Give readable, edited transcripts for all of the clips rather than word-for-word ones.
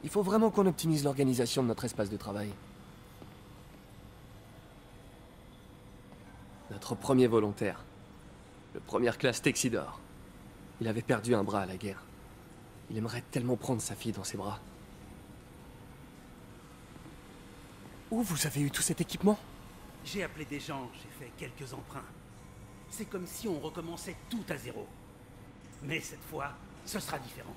Il faut vraiment qu'on optimise l'organisation de notre espace de travail. Notre premier volontaire. Le première classe Texidor. Il avait perdu un bras à la guerre. Il aimerait tellement prendre sa fille dans ses bras. Où vous avez eu tout cet équipement? J'ai appelé des gens, j'ai fait quelques emprunts. C'est comme si on recommençait tout à zéro. Mais cette fois, ce sera différent.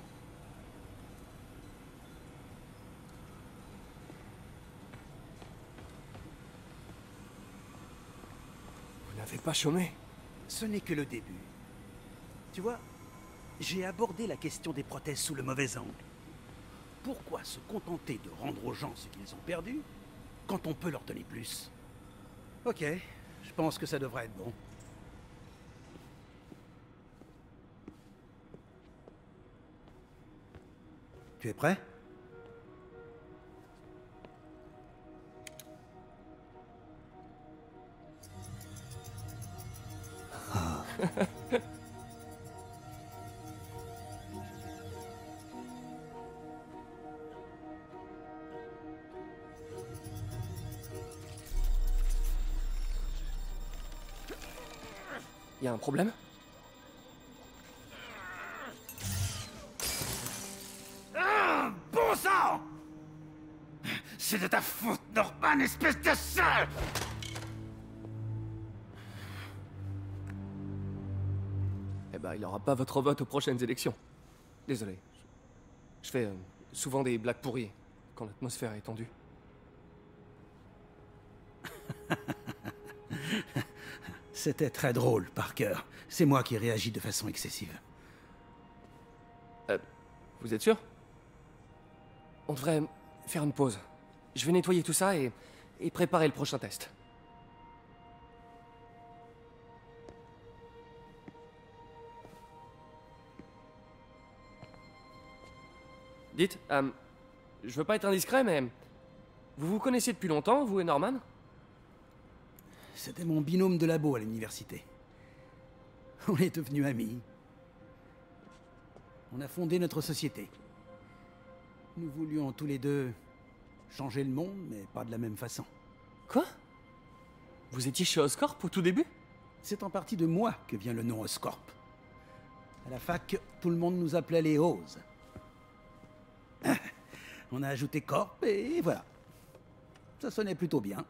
Vous n'avez pas chômé? Ce n'est que le début. Tu vois, j'ai abordé la question des prothèses sous le mauvais angle. Pourquoi se contenter de rendre aux gens ce qu'ils ont perdu, quand on peut leur donner plus? Ok, je pense que ça devrait être bon. Tu es prêt? Y a un problème? Bon sang! C'est de ta faute, Norman, espèce de sale! Eh ben, il aura pas votre vote aux prochaines élections. Désolé. Je fais souvent des blagues pourries quand l'atmosphère est tendue. C'était très drôle, Parker. C'est moi qui réagis de façon excessive. Vous êtes sûr? On devrait faire une pause. Je vais nettoyer tout ça et préparer le prochain test. Dites, je veux pas être indiscret, mais vous vous connaissez depuis longtemps, vous et Norman? C'était mon binôme de labo à l'université. On est devenus amis. On a fondé notre société. Nous voulions tous les deux changer le monde, mais pas de la même façon. Quoi? Vous étiez chez Oscorp au tout début? C'est en partie de moi que vient le nom Oscorp. À la fac, tout le monde nous appelait les Oz. On a ajouté Corp et voilà. Ça sonnait plutôt bien.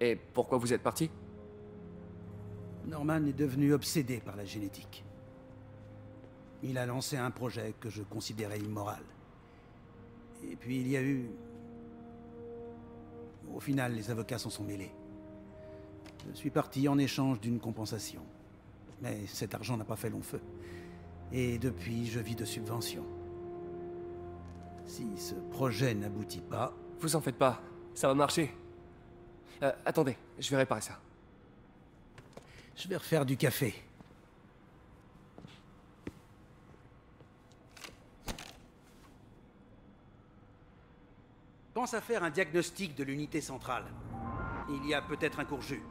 Et pourquoi vous êtes parti? Norman est devenu obsédé par la génétique. Il a lancé un projet que je considérais immoral. Et puis il y a eu... Au final, les avocats s'en sont mêlés. Je suis parti en échange d'une compensation. Mais cet argent n'a pas fait long feu. Et depuis, je vis de subventions. Si ce projet n'aboutit pas... Vous en faites pas, ça va marcher. Attendez, je vais réparer ça. Je vais refaire du café. Pense à faire un diagnostic de l'unité centrale. Il y a peut-être un court-jus.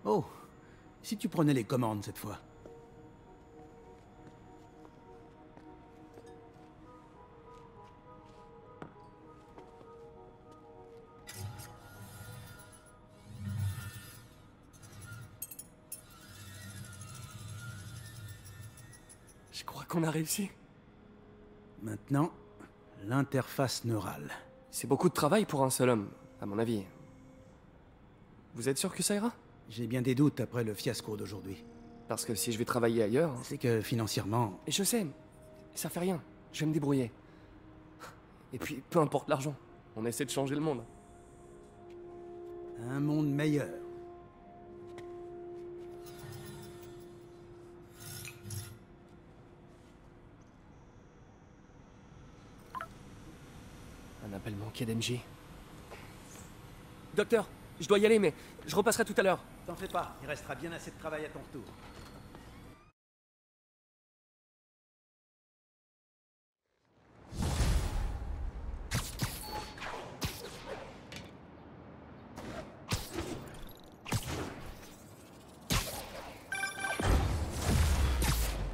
Oh, si tu prenais les commandes cette fois. Je crois qu'on a réussi. Maintenant, l'interface neurale. C'est beaucoup de travail pour un seul homme, à mon avis. Vous êtes sûr que ça ira? J'ai bien des doutes après le fiasco d'aujourd'hui. Parce que si je vais travailler ailleurs... C'est que financièrement... Et je sais, ça fait rien. Je vais me débrouiller. Et puis, peu importe l'argent, on essaie de changer le monde. Un monde meilleur. Un appel manqué d'MJ. Docteur, je dois y aller, mais je repasserai tout à l'heure. T'en fais pas, il restera bien assez de travail à ton retour.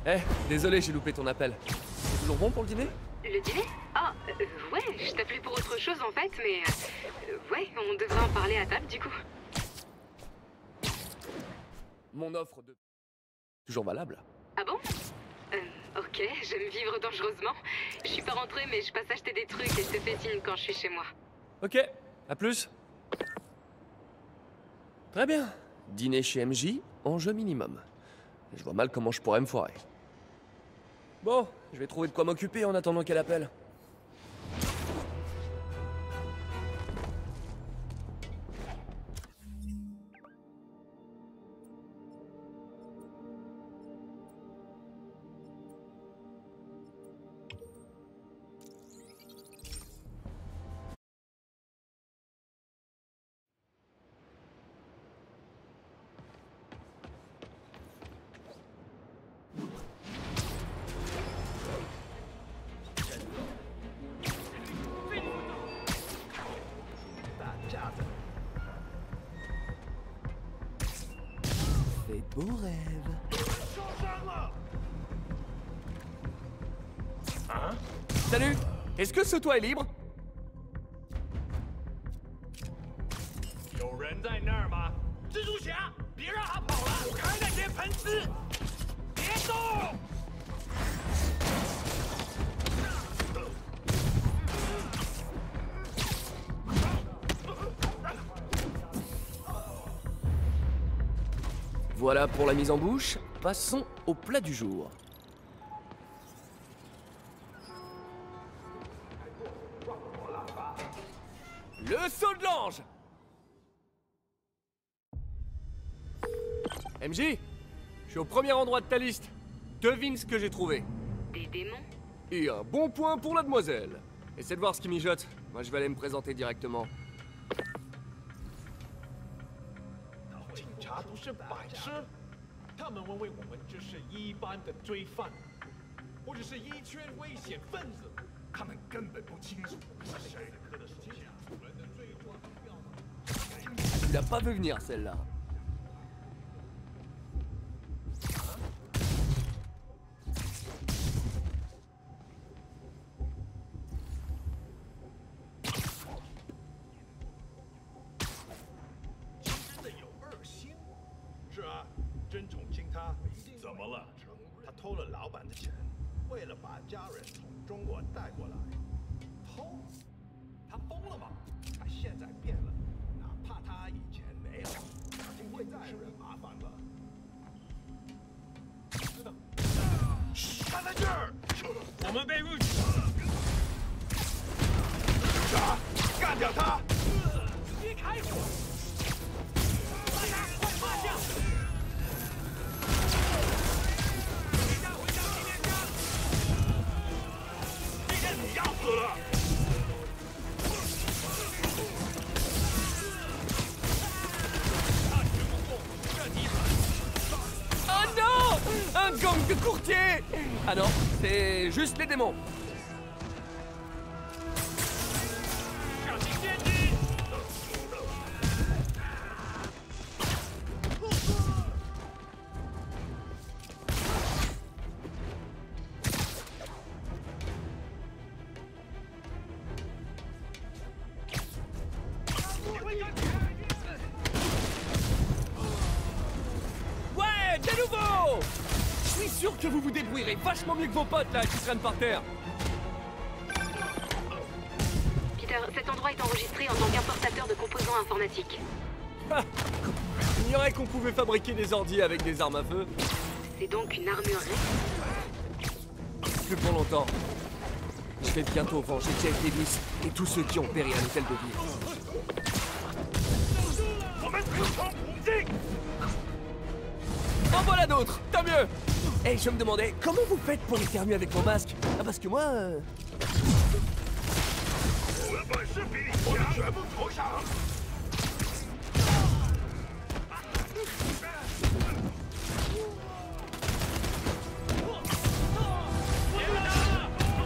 Eh, désolé, j'ai loupé ton appel. C'est toujours bon pour le dîner? Le dîner? Ah, ouais, je t'appelais pour autre chose en fait, mais... ouais, on devrait en parler à table du coup. Mon offre de... Toujours valable? Ah bon? Ok, j'aime vivre dangereusement. Je suis pas rentrée, mais je passe acheter des trucs et je te fais signe quand je suis chez moi. Ok, à plus. Très bien. Dîner chez MJ, enjeu minimum. Je vois mal comment je pourrais me foirer. Bon, je vais trouver de quoi m'occuper en attendant qu'elle appelle. Fais de beaux rêves. Hein? Salut! Est-ce que ce toit est libre? 有人在那儿吗？蜘蛛侠，别让他跑了！开那些喷丝，别动！ Voilà pour la mise en bouche. Passons au plat du jour. Le saut de l'ange! MJ, je suis au premier endroit de ta liste. Devine ce que j'ai trouvé. Des démons? Et un bon point pour la demoiselle. Essaie de voir ce qui mijote. Moi, je vais aller me présenter directement. 警察不是白痴，他们认为我们只是一般的罪犯，或者是一圈危险分子，他们根本不清楚是谁。主人的罪状要么。 Tu l'as pas vu venir, celle-là. Un gang de courtiers! Ah non, c'est juste les démons. sûr que vous vous débrouillerez vachement mieux que vos potes là qui traînent par terre. Peter, cet endroit est enregistré en tant qu'importateur de composants informatiques. Ah, j'ignorais qu'on pouvait fabriquer des ordis avec des armes à feu. C'est donc une armurerie? Plus pour longtemps. Je vais bientôt venger Jeff Davis et tous ceux qui ont péri à l'hôtel de ville. En voilà d'autres, tant mieux. Et je me demandais, comment vous faites pour éternuer avec mon masque? Ah, parce que moi...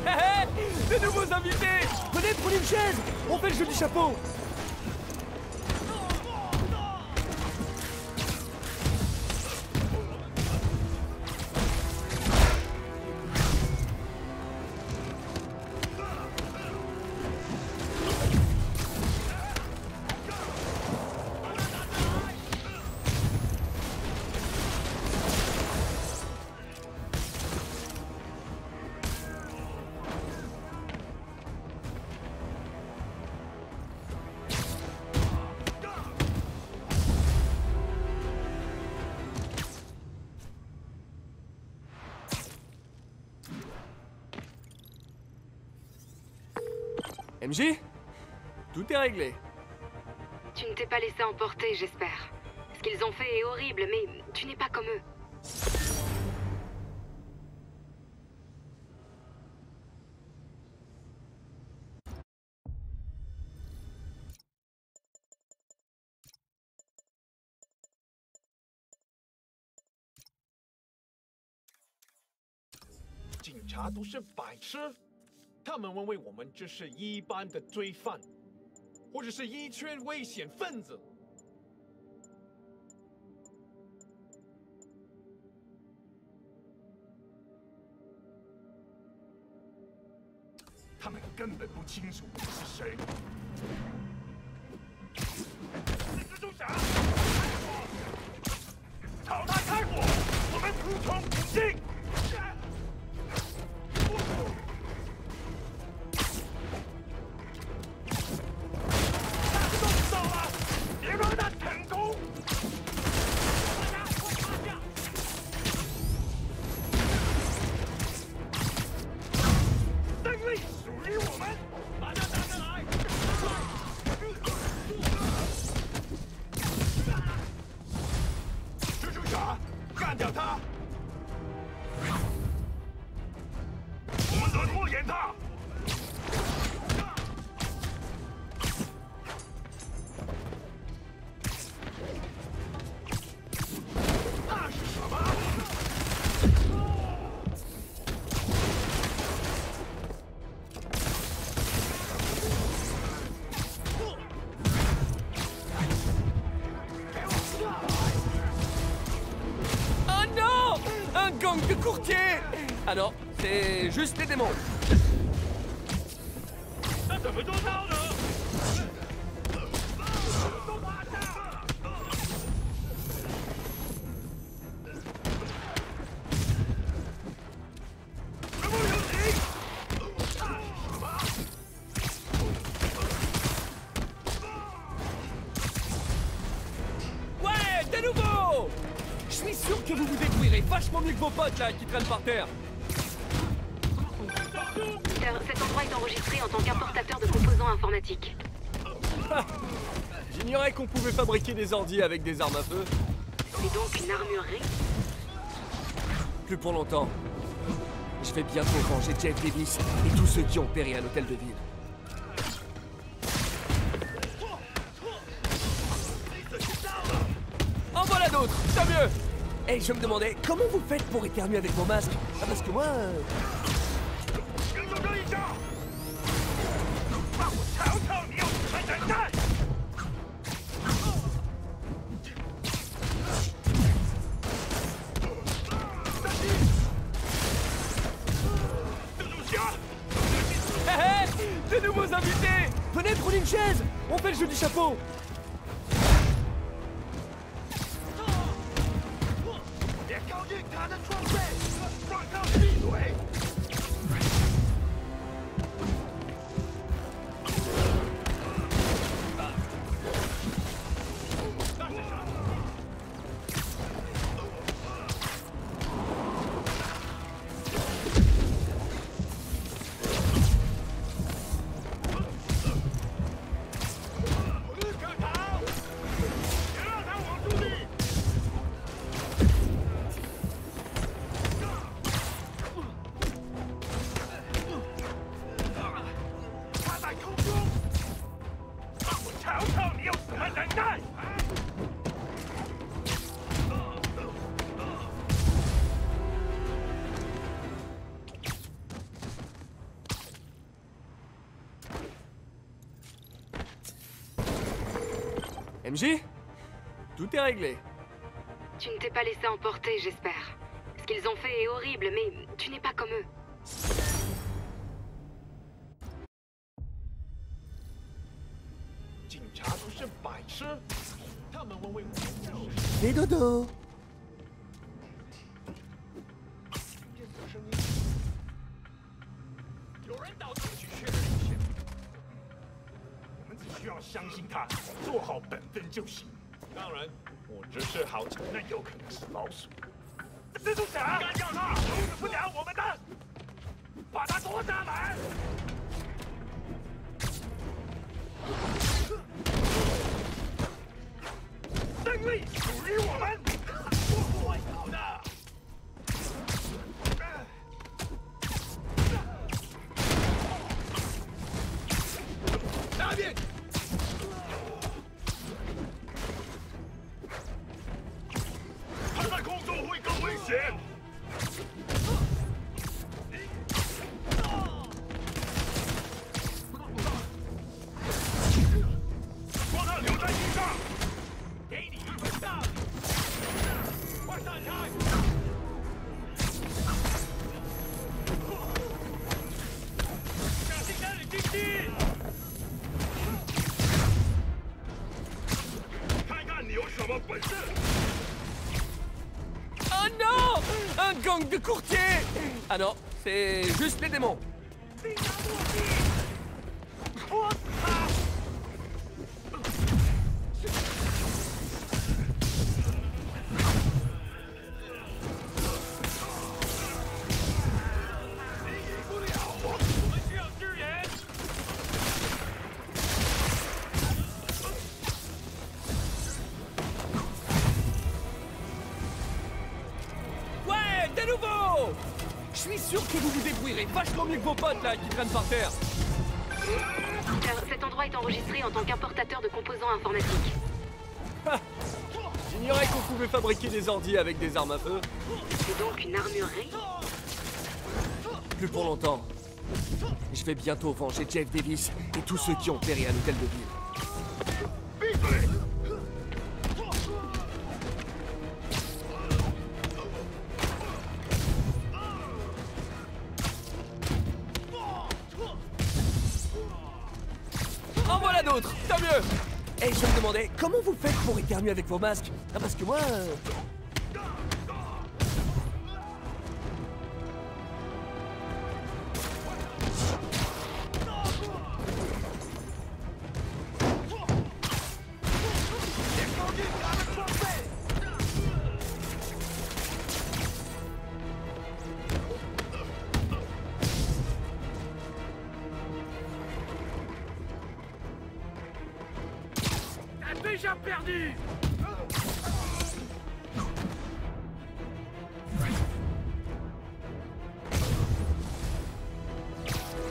Hé hé, de nouveaux invités. Venez, prenez une chaise. On fait le jeu du chapeau. MJ, tout est réglé. Tu ne t'es pas laissé emporter, j'espère. Ce qu'ils ont fait est horrible, mais tu n'es pas comme eux. 警察都是白痴，他们认为我们只是一般的罪犯，或者是一群危险分子。他们根本不清楚我是谁。蜘蛛侠，朝他开火，我们无从不进。 干掉他！我们得拖延他。那是什么？Un gang de courtiers! Ah non, c'est juste des démons. 那怎么做到的？什么游行？什么？ Ouais, de nouveau! Je suis sûr que vous vous débrouillerez vachement mieux que vos potes là qui traînent par terre. Peter, cet endroit est enregistré en tant qu'importateur de composants informatiques. Ah, j'ignorais qu'on pouvait fabriquer des ordis avec des armes à feu. C'est donc une armurerie? Plus pour longtemps. Je vais bientôt venger Jeff Davis et tous ceux qui ont péri à l'hôtel de ville. En voilà d'autres, tant mieux. Et je me demandais, comment vous faites pour éternuer avec mon masque? Ah, parce que moi... 跟着这一下，让我瞧瞧你有什么能耐！蜘蛛侠， Hé hé, de nouveaux invités! Venez, prenez une chaise! On fait le jeu du chapeau! 别靠近！察的装备，让他闭嘴！那是啥？ MJ, tout est réglé. Tu ne t'es pas laissé emporter, j'espère. Ce qu'ils ont fait est horrible, mais tu n'es pas comme eux. Et dodo. 需要相信他，做好本分就行。当然，我只是好奇，那有可能是老鼠。蜘蛛侠，干掉他！阻止不了我们的，把他夺下来！胜利属于我们，我不会跑的。那边。 他在空中会更危险。把他留在地上，给你一份大礼。快闪开！小心那里进去！看看你有什么本事！ Oh non! Un gang de courtiers! Ah non, c'est juste les démons. De nouveau! Je suis sûr que vous vous débrouillerez vachement mieux que vos potes là qui traînent par terre. Cet endroit est enregistré en tant qu'importateur de composants informatiques. Ah, j'ignorais qu'on pouvait fabriquer des ordis avec des armes à feu. C'est donc une armurerie? Plus pour longtemps. Je vais bientôt venger Jeff Davis et tous ceux qui ont péri à l'hôtel de ville. En voilà d'autres, tant mieux. Et je me demandais, comment vous faites pour éternuer avec vos masques? Ah, parce que moi... Déjà perdu.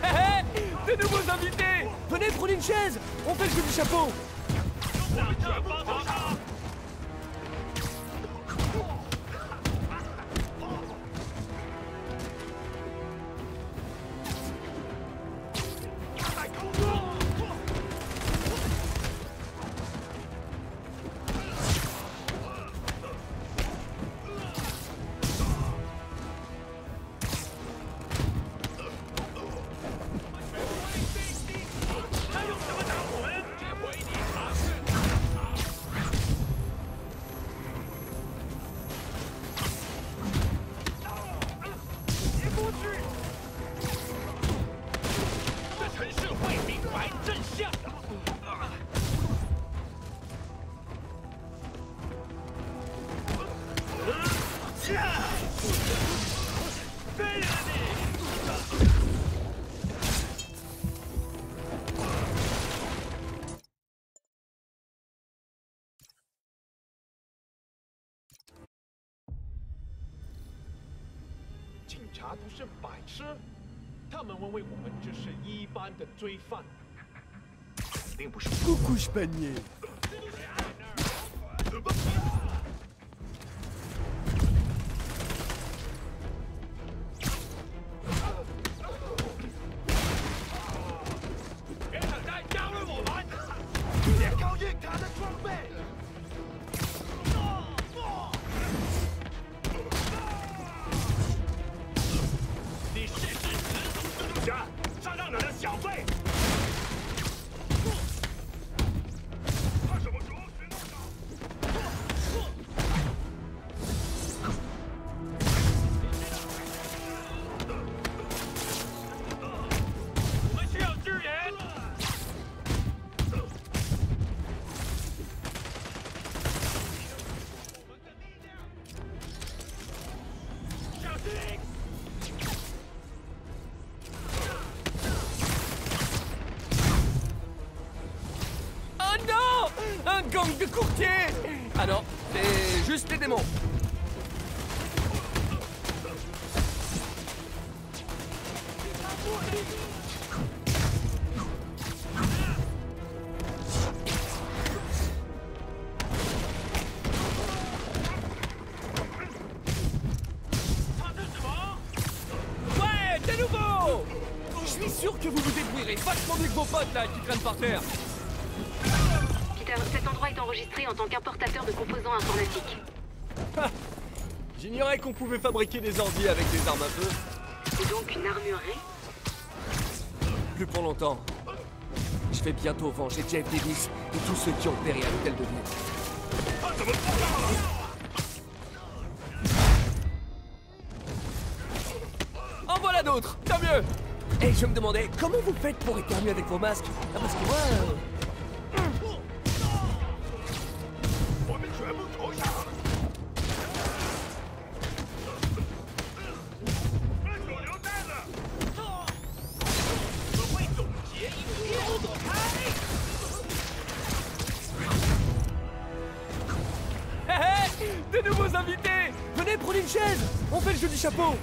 Hé hé! De nouveaux invités! Venez, prenez une chaise! On fait le jeu du chapeau! 察都是白痴，他们认为我们只是一般的罪犯，肯定不是。Coucou panier. Un gang de courtiers! Ah non, c'est juste des démons. Ouais, de nouveau! Je suis sûr que vous vous débrouillerez vachement mieux que vos potes là qui traînent par terre. Cet endroit est enregistré en tant qu'importateur de composants informatiques. J'ignorais qu'on pouvait fabriquer des ordi avec des armes à feu. C'est donc une armurerie? Plus pour longtemps. Je vais bientôt venger Jeff Davis et tous ceux qui ont péri à l'hôtel de ville. En voilà d'autres, tant mieux. Et je me demandais, comment vous faites pour éternuer avec vos masques? Ah, parce que moi... De nouveaux invités! Venez, prenez une chaise! On fait le jeu du chapeau!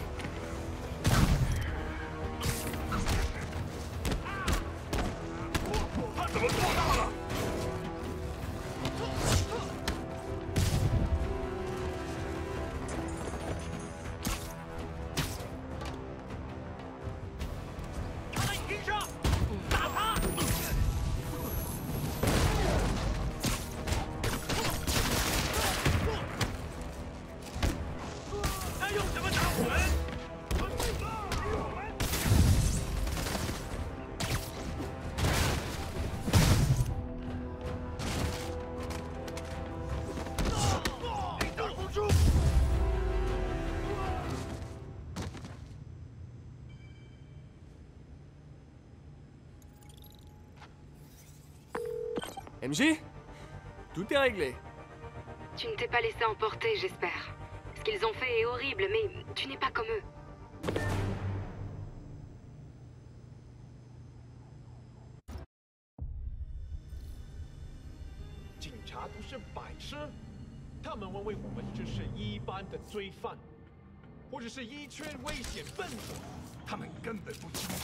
MJ? Tout est réglé. Tu ne t'es pas laissé emporter, j'espère. Ce qu'ils ont fait est horrible, mais tu n'es pas comme eux. 警察都是白痴，他们认为我们只是一般的罪犯，或者是一圈危险分子，他们根本不清楚。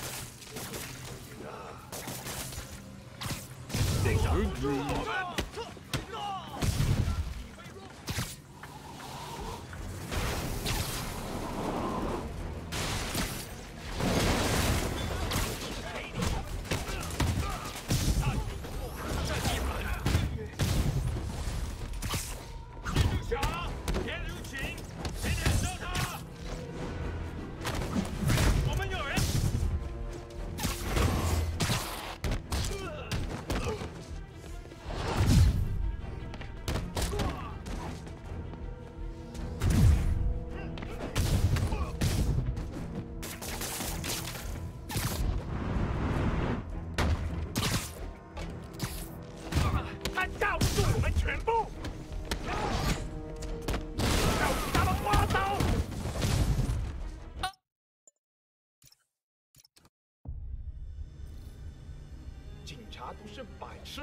警察都是白痴，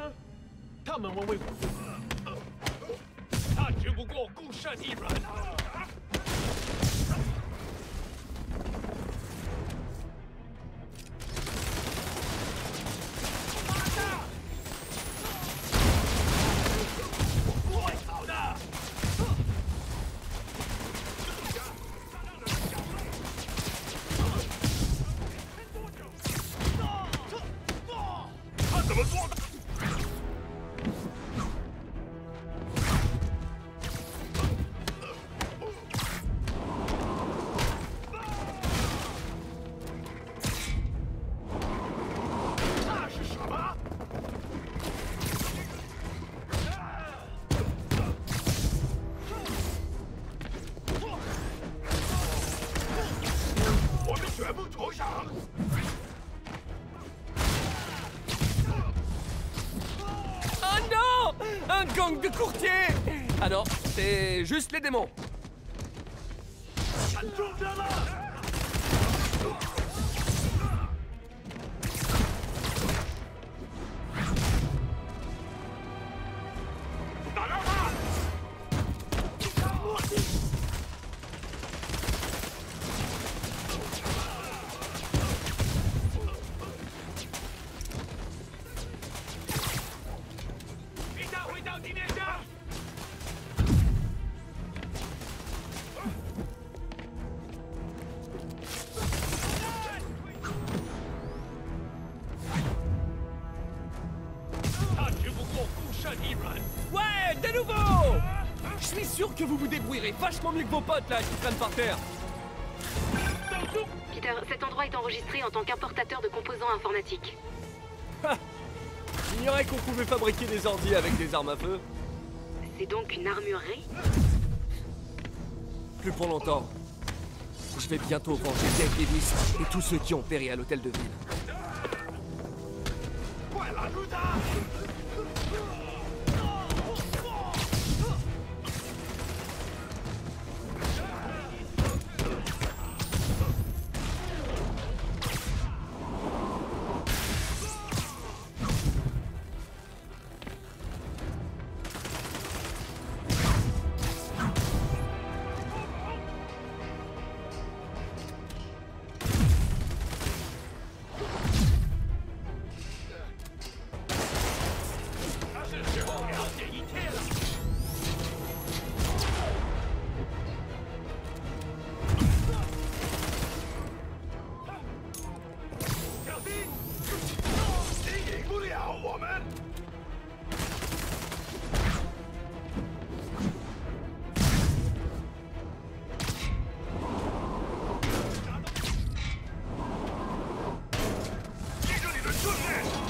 他们认为他只不过孤身一人。Un gang de courtiers! Ah non, c'est juste les démons. Ouais, de nouveau! Je suis sûr que vous vous débrouillerez vachement mieux que vos potes là qui traînent par terre. Peter, cet endroit est enregistré en tant qu'importateur de composants informatiques. J'ignorais qu'on pouvait fabriquer des ordis avec des armes à feu. C'est donc une armurerie? Plus pour longtemps. Je vais bientôt venger Dave Davis et tous ceux qui ont péri à l'hôtel de ville.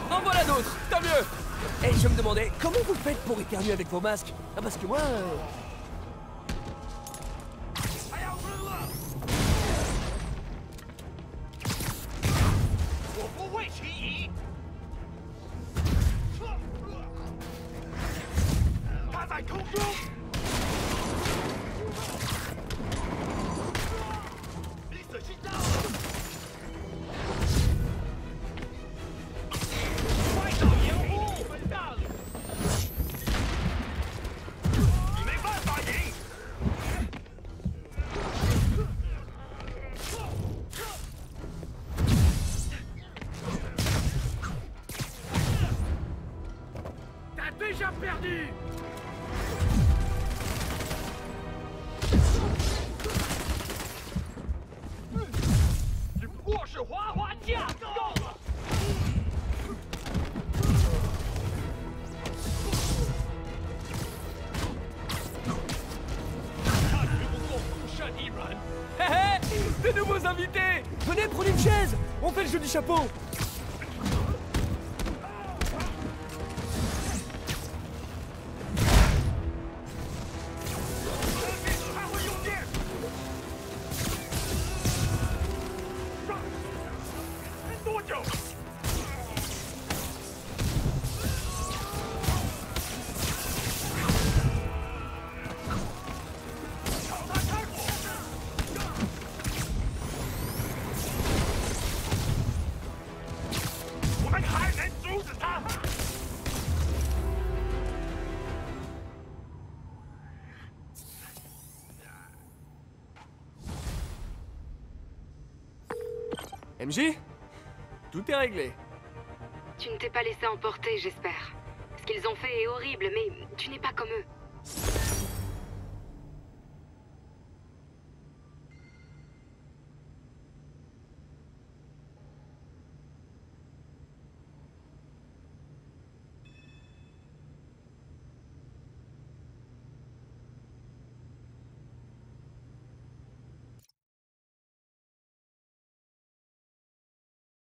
En voilà d'autres, tant mieux. Et je me demandais, comment vous faites pour éternuer avec vos masques? Ah parce que moi... Déjà perdu. Hé hé, de nouveaux invités. Venez, prenez une chaise. On fait le jeu du chapeau. MJ, tout est réglé. Tu ne t'es pas laissé emporter, j'espère. Ce qu'ils ont fait est horrible, mais tu n'es pas comme eux.